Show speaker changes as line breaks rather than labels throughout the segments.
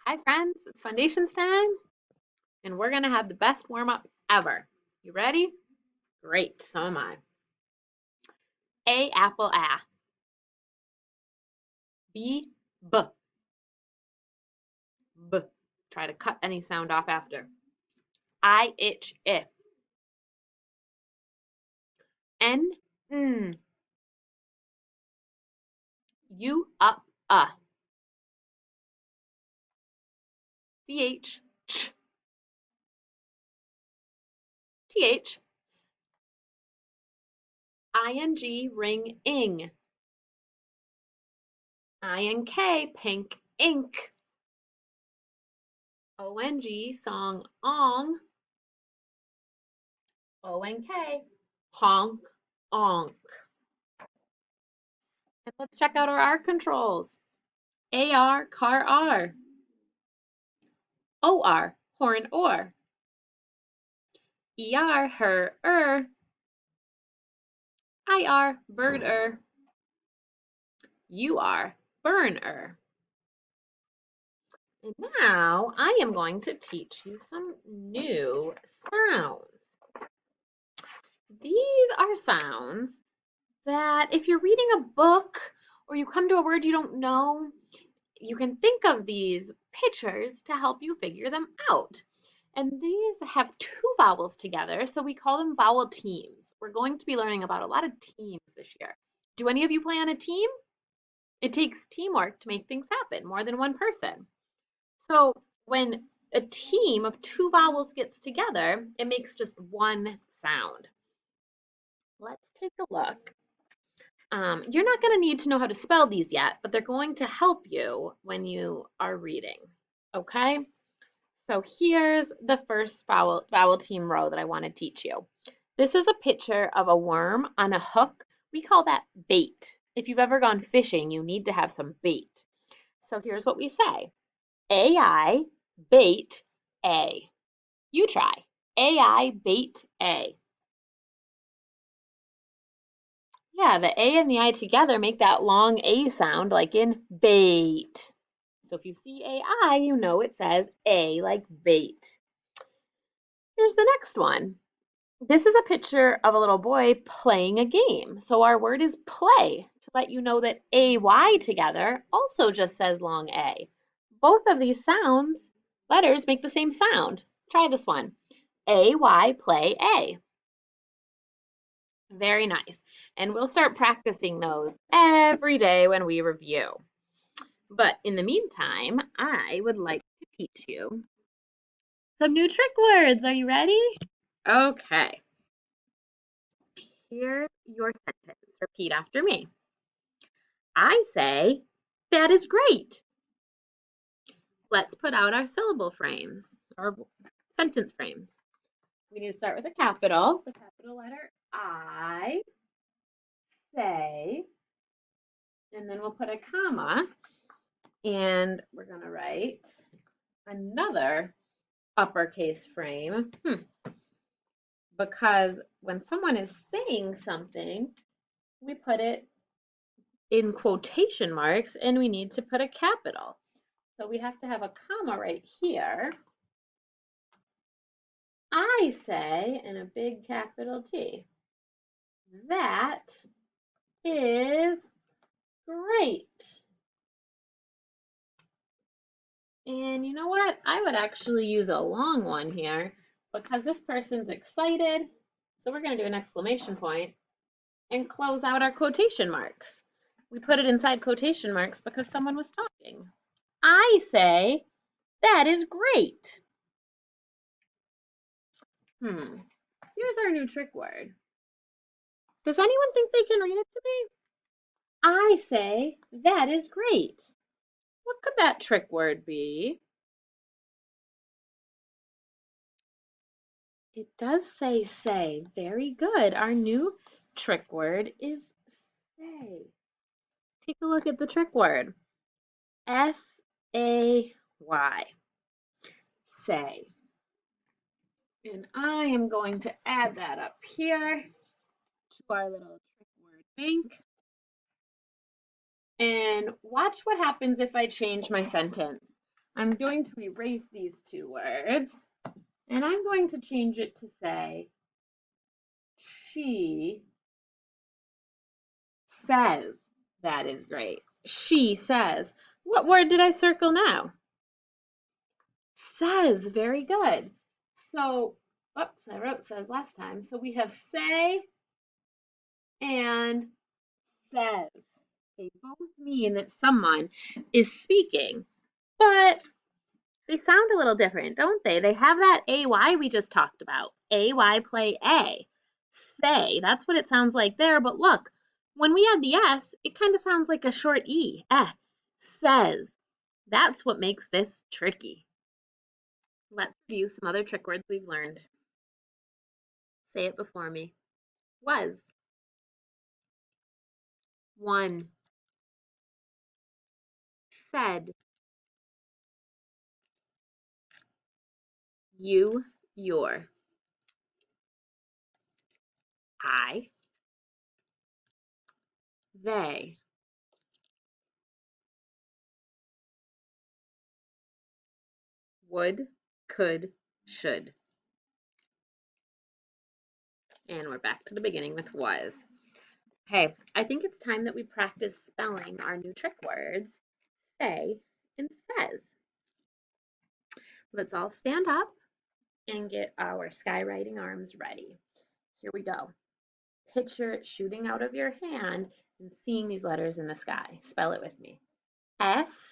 Hi friends, it's Foundations time, and we're gonna have the best warm-up ever. You ready? Great, so am I. A apple A. B B B. Try to cut any sound off after. I itch I. N N. U up CH ch. TH. ING ring ing. INK pink ink. ONG song ong. ONK honk onk. And let's check out our R controls. AR car R. OR horn or. ER her IR bird UR burn And now I am going to teach you some new sounds. These are sounds that if you're reading a book or you come to a word you don't know, you can think of these pictures to help you figure them out. And these have two vowels together, so we call them vowel teams. We're going to be learning about a lot of teams this year. Do any of you play on a team? It takes teamwork to make things happen, more than one person. So when a team of two vowels gets together, it makes just one sound. Let's take a look. You're not going to need to know how to spell these yet, but they're going to help you when you are reading. Okay? So here's the first vowel team row that I want to teach you. This is a picture of a worm on a hook. We call that bait. If you've ever gone fishing, you need to have some bait. So here's what we say. AI bait A. You try. AI bait A. Yeah, the A and the I together make that long A sound like in bait. So if you see AI, you know it says A like bait. Here's the next one. This is a picture of a little boy playing a game. So our word is play to let you know that AY together also just says long A. Both of these letters make the same sound. Try this one. AY play A. Very nice. And we'll start practicing those every day when we review. But in the meantime, I would like to teach you some new trick words. Are you ready? Okay. Here's your sentence. Repeat after me. I say, that is great. Let's put out our syllable frames or sentence frames. We need to start with a capital, the capital letter I say, and then we'll put a comma, and we're going to write another uppercase frame because when someone is saying something, we put it in quotation marks and we need to put a capital. So we have to have a comma right here. I say, in a big capital T, that is great. And you know what? I would actually use a long one here because this person's excited. So we're going to do an exclamation point and close out our quotation marks. We put it inside quotation marks because someone was talking. I say, that is great. Here's our new trick word. Does anyone think they can read it to me? I say, that is great. What could that trick word be? It does say. Very good. Our new trick word is say. Take a look at the trick word. S-A-Y. Say. And I am going to add that up here to our little trick word bank. And watch what happens if I change my sentence. I'm going to erase these two words and I'm going to change it to say, she says. That is great. She says. What word did I circle now? Says. Very good. So, oops, I wrote says last time. So we have say and says. They both mean that someone is speaking, but they sound a little different, don't they? They have that AY we just talked about. AY play A. Say, that's what it sounds like there, but look, when we add the S, it kind of sounds like a short E. Says. That's what makes this tricky. Let's review some other trick words we've learned. Say it before me. Was. One. Said. You, your. I. They. Would, could, should. And we're back to the beginning with was. Okay, I think it's time that we practice spelling our new trick words, say and says. Let's all stand up and get our skywriting arms ready. Here we go. Picture it shooting out of your hand and seeing these letters in the sky. Spell it with me. S-A-Y,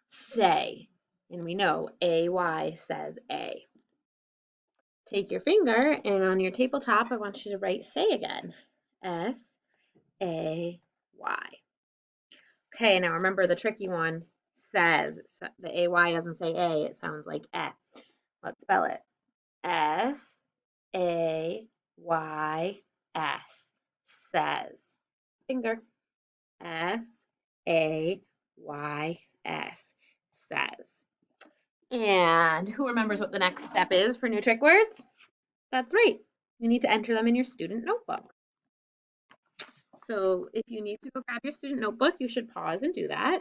say. And we know A-Y says A. Take your finger and on your tabletop, I want you to write say again. S-A-Y. Okay, now remember the tricky one says. The AY doesn't say A, it sounds like eh. Let's spell it. S-A-Y-S. Says. Finger. S-A-Y-S. Says. And who remembers what the next step is for new trick words? That's right. You need to enter them in your student notebook. So if you need to go grab your student notebook, you should pause and do that.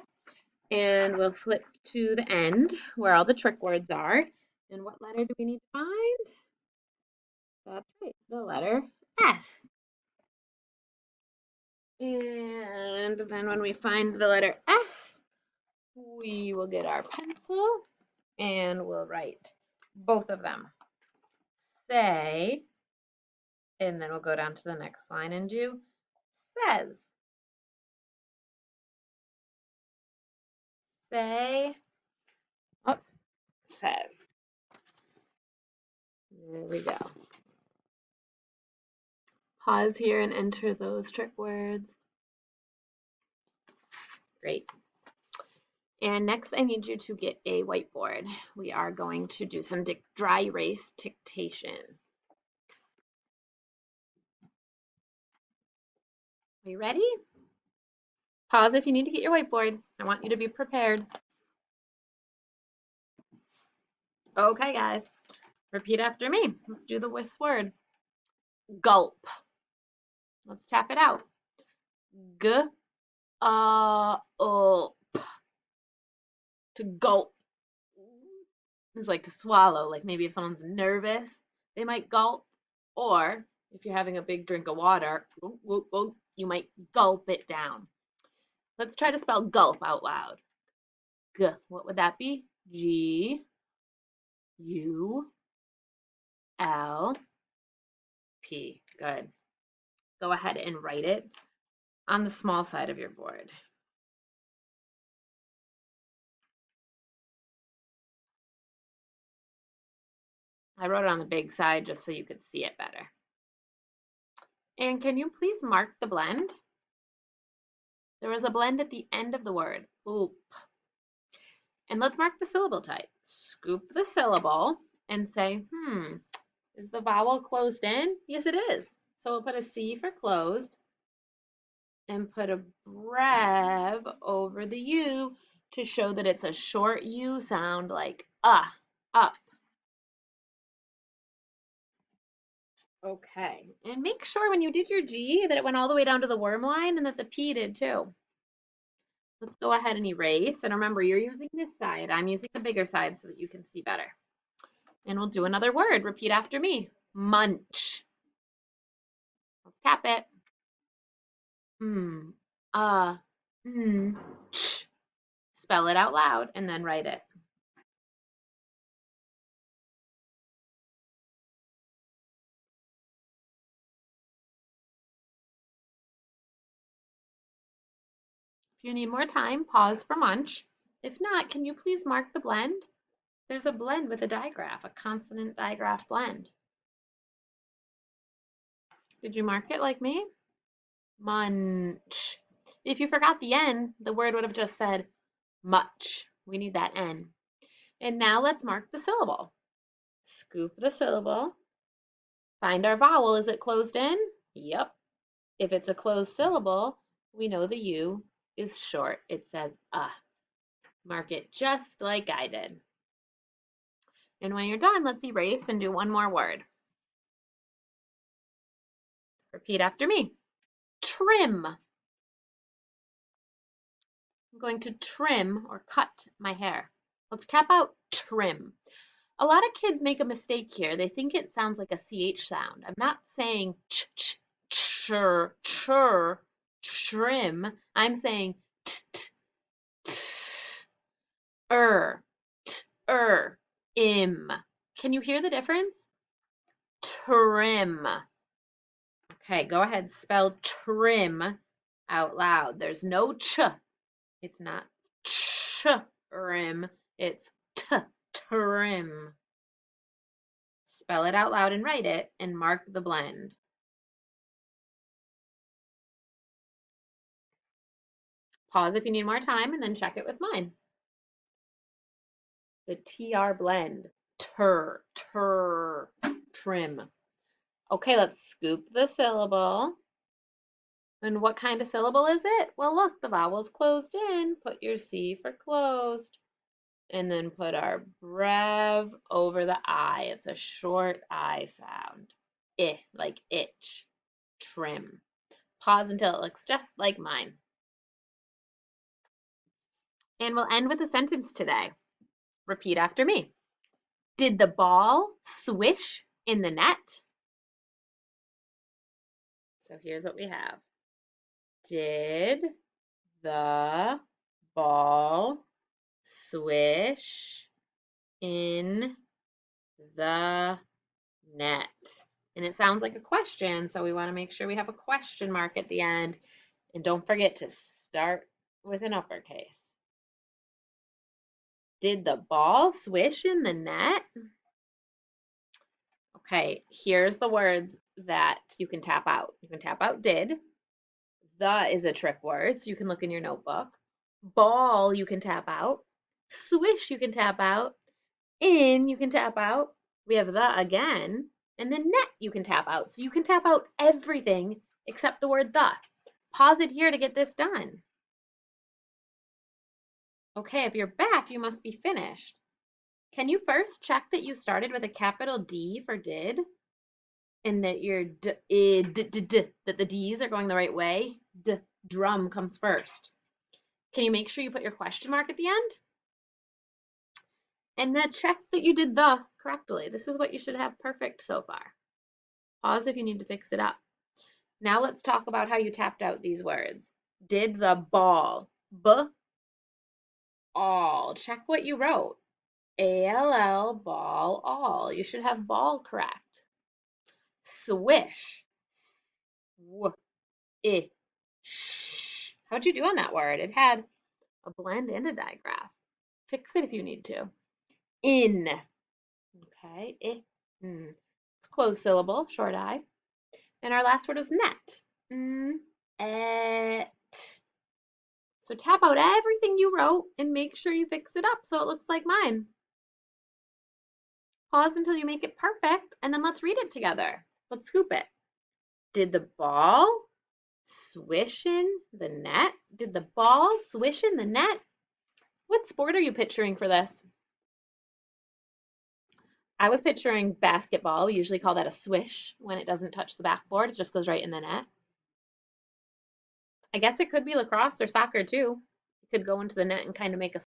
And we'll flip to the end where all the trick words are. And what letter do we need to find? That's right, the letter S. And then when we find the letter S, we will get our pencil and we'll write both of them. Say, and then we'll go down to the next line and do says. Say, oh, says. There we go. Pause here and enter those trick words. Great. And next I need you to get a whiteboard. We are going to do some dry erase dictation. Are you ready? Pause if you need to get your whiteboard. I want you to be prepared. Okay, guys, repeat after me. Let's do the WIS word. Gulp. Let's tap it out. G-U-L-P. To gulp. It's like to swallow, like maybe if someone's nervous, they might gulp. Or if you're having a big drink of water, you might gulp it down. Let's try to spell gulp out loud. G, what would that be? G-U-L-P. Good. Go ahead and write it on the small side of your board. I wrote it on the big side just so you could see it better. And can you please mark the blend? There was a blend at the end of the word, oop. And let's mark the syllable type. Scoop the syllable and say, is the vowel closed in? Yes, it is. So we'll put a C for closed and put a brev over the U to show that it's a short U sound like up. Okay, and make sure when you did your G that it went all the way down to the worm line and that the P did too. Let's go ahead and erase. And remember, you're using this side. I'm using the bigger side so that you can see better. And we'll do another word. Repeat after me. Munch. Let's tap it. Mm, uh, ch. Spell it out loud and then write it. If you need more time, pause for munch. If not, can you please mark the blend? There's a blend with a digraph, a consonant digraph blend. Did you mark it like me? Munch. If you forgot the N, the word would have just said much. We need that N. And now let's mark the syllable. Scoop the syllable. Find our vowel. Is it closed in? Yep. If it's a closed syllable, we know the U is short. It says Mark it just like I did. And when you're done, let's erase and do one more word. Repeat after me. Trim. I'm going to trim or cut my hair. Let's tap out trim. A lot of kids make a mistake here. They think it sounds like a CH sound. I'm not saying chur, trim. I'm saying t, im. Can you hear the difference? Trim. Okay, go ahead, spell trim out loud. There's no ch. It's not rim. It's trim. Spell it out loud and write it and mark the blend. Pause if you need more time and then check it with mine. The TR blend. Trim. Okay, let's scoop the syllable. And what kind of syllable is it? Well, look, the vowel's closed in. Put your C for closed. And then put our brev over the I. It's a short I sound. Like itch. Trim. Pause until it looks just like mine. And we'll end with a sentence today. Repeat after me. Did the ball swish in the net? So here's what we have. Did the ball swish in the net? And it sounds like a question, so we want to make sure we have a question mark at the end. And don't forget to start with an uppercase. Did the ball swish in the net? Okay, here's the words that you can tap out. You can tap out did. The is a trick word, so you can look in your notebook. Ball, you can tap out. Swish, you can tap out. In, you can tap out. We have the again. And then net, you can tap out. So you can tap out everything except the word the. Pause it here to get this done. Okay, if you're back, you must be finished. Can you first check that you started with a capital D for did? And that your that the D's are going the right way? Drum comes first. Can you make sure you put your question mark at the end? And then check that you did the correctly. This is what you should have perfect so far. Pause if you need to fix it up. Now let's talk about how you tapped out these words. Did the ball. All. Check what you wrote. ALL, ball, all. You should have ball correct. Swish. Sh. How'd you do on that word? It had a blend and a digraph. Fix it if you need to. In. Okay. It's closed syllable, short I. And our last word is net. Et. So tap out everything you wrote and make sure you fix it up so it looks like mine. Pause until you make it perfect, and then let's read it together. Let's scoop it. Did the ball swish in the net? Did the ball swish in the net? What sport are you picturing for this? I was picturing basketball. We usually call that a swish when it doesn't touch the backboard. It just goes right in the net. I guess it could be lacrosse or soccer too. could go into the net and kind of make a